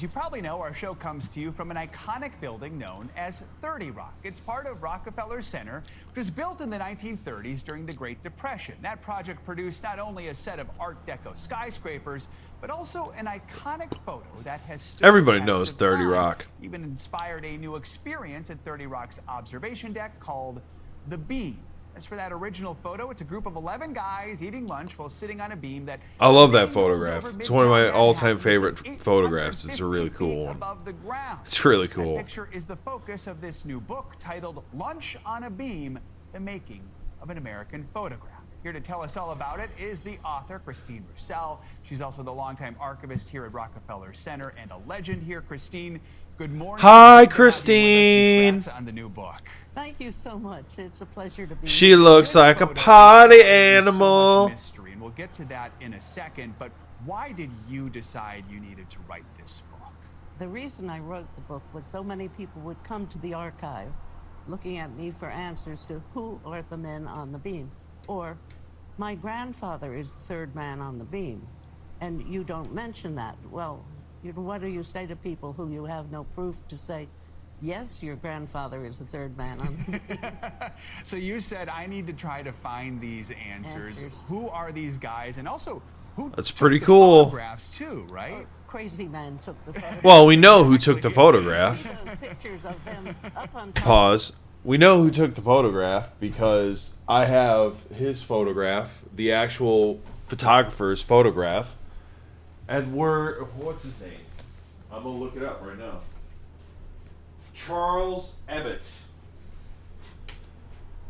As you probably know, our show comes to you from an iconic building known as 30 Rock. It's part of Rockefeller Center, which was built in the 1930s during the Great Depression. That project produced not only a set of Art Deco skyscrapers, but also an iconic photo that has stood Everybody the test knows of 30 time. Rock. Even inspired a new experience at 30 Rock's observation deck called The Beam. As for that original photo, it's a group of 11 guys eating lunch while sitting on a beam that... I love that photograph. It's one of my all-time favorite photographs. It's a really cool one. Above the ground. It's really cool. That picture is the focus of this new book titled Lunch on a Beam, The Making of an American Photograph. Here to tell us all about it is the author, Christine Roussel. She's also the longtime archivist here at Rockefeller Center and a legend here. Christine, good morning. Hi, Christine. Congrats on the new book. Thank you so much. It's a pleasure to be She here. looks like a party animal. Mystery, and we'll get to that in a second, but why did you decide you needed to write this book? The reason I wrote the book was so many people would come to the archive looking at me for answers to who are the men on the beam, or my grandfather is the third man on the beam, and you don't mention that. Well, what do you say to people who you have no proof to say, yes, your grandfather is the third man on the beam? So you said, I need to try to find these answers. Who are these guys? And also, who That's took pretty the cool. photographs too, right? Crazy man took the photograph. Well, we know who took the photograph. Those pictures of them up on top. Pause. We know who took the photograph because I have his photograph, the actual photographer's photograph. And what's his name? I'm going to look it up right now. Charles Ebbets.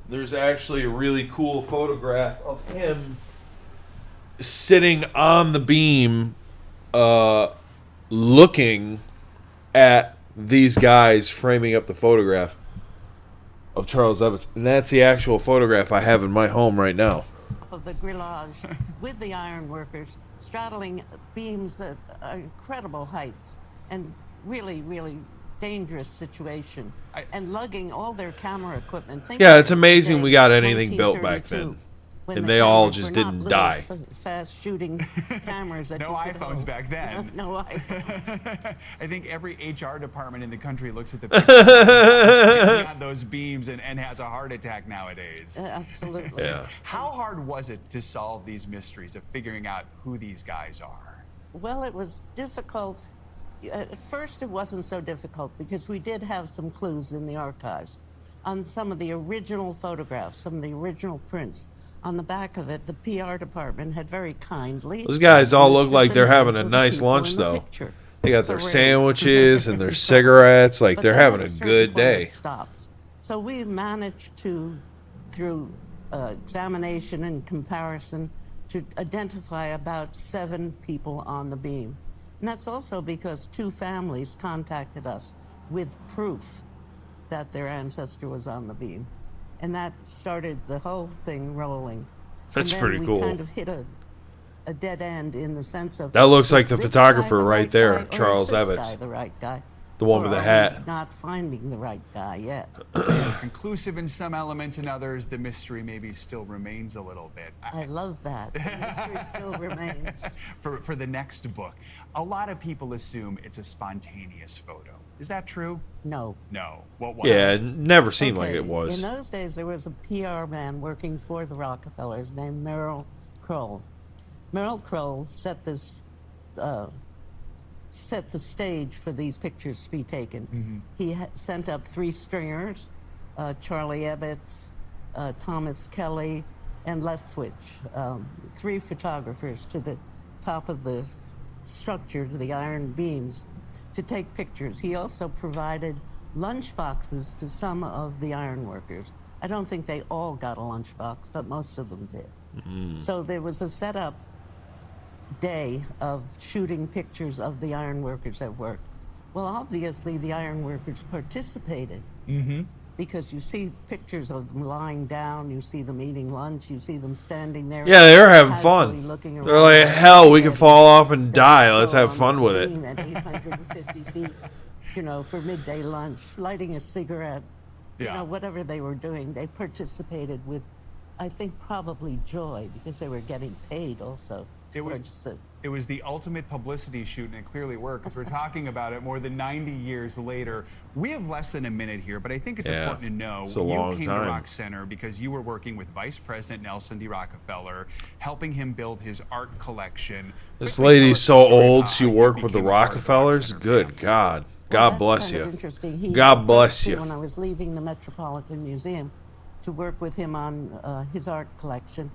There's actually a really cool photograph of him sitting on the beam, looking at these guys framing up the photograph of Charles Ebbets. And that's the actual photograph I have in my home right now. Of the grillage with the iron workers straddling beams at incredible heights and really, really dangerous situation, and lugging all their camera equipment. Yeah, it's amazing we got anything built back then. And they all just didn't die. Fast shooting cameras. That No iPhones back then. No iPhones. I think every HR department in the country looks at the pictures on those beams and has a heart attack nowadays. Absolutely. Yeah. How hard was it to solve these mysteries of figuring out who these guys are? Well, it was difficult. At first, it wasn't so difficult because we did have some clues in the archives on some of the original photographs, some of the original prints. On the back of it, the PR department had very kindly... Those guys all look listed like the they're names having a of the nice people lunch, in the though. picture. They got their Parade. sandwiches and their cigarettes. Like, But they're then having at a certain good point, day. it stopped. So we managed to, through examination and comparison, to identify about 7 people on the beam. And that's also because 2 families contacted us with proof that their ancestor was on the beam. And that started the whole thing rolling. That's and then pretty we cool. kind of hit a dead end in the sense of... That looks like is the this photographer guy the right there, guy, or is Charles this Ebbets. guy the right guy? The one Or with the are we hat. not finding the right guy yet. Conclusive in some elements, in others, the mystery maybe still remains a little bit. I love that. The mystery still remains. For the next book, a lot of people assume it's a spontaneous photo. Is that true? No. No. What was Yeah, it? it never seemed like Okay, it was. In those days, there was a PR man working for the Rockefellers named Merrill Kroll. Merrill Kroll set this, set the stage for these pictures to be taken. He sent up 3 stringers, Charlie Ebbets, Thomas Kelly, and Leftwich, 3 photographers to the top of the structure, to the iron beams, to take pictures. He also provided lunch boxes to some of the iron workers. I don't think they all got a lunchbox, but most of them did. So there was a setup day of shooting pictures of the iron workers at work. Well, obviously the iron workers participated because you see pictures of them lying down, you see them eating lunch, you see them standing there. Yeah, they were having casually fun. looking They're around like, like hell, we they're can fall off and dead. die. They're Let's still have on fun the with it. beam at 850 feet, you know, for midday lunch, lighting a cigarette, you Yeah. know, whatever they were doing, they participated with I think probably joy because they were getting paid also It was- towards it. It was the ultimate publicity shoot, and it clearly worked because we're talking about it more than 90 years later. We have less than a minute here, but I think it's Yeah, important to know it's a you long came time. to Rock Center because you were working with Vice President Nelson D. Rockefeller, helping him build his art collection. This Quickly tell lady's us so the story of old how she you worked with the became a part of the Rock Rockefellers. Center Good family. God. Well, God that's bless kind of you. interesting. He God approached bless me you. When I was leaving the Metropolitan Museum to work with him on his art collection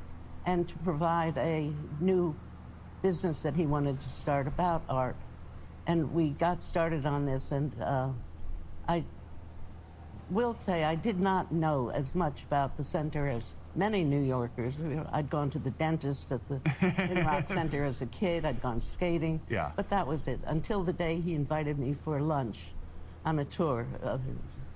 and to provide a new business that he wanted to start about art. And we got started on this, and I will say I did not know as much about the center as many New Yorkers. I'd gone to the dentist at the in Rock Center as a kid. I'd gone skating. Yeah. But that was it until the day he invited me for lunch on a tour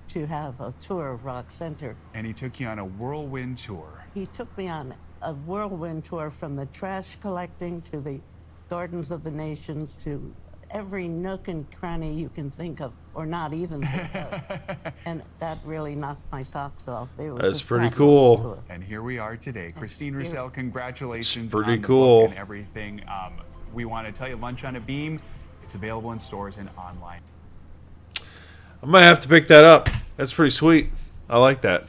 to have a tour of Rock Center. And he took you on a whirlwind tour. He took me on a whirlwind tour from the trash collecting to the Gardens of the Nations to every nook and cranny you can think of, or not even think of. And that really knocked my socks off. It was That's a pretty fabulous cool. tour. And here we are today. Christine here- Roussel, congratulations It's pretty on the cool. book and everything. We want to tell you, Lunch on a Beam, it's available in stores and online. I might have to pick that up. That's pretty sweet. I like that.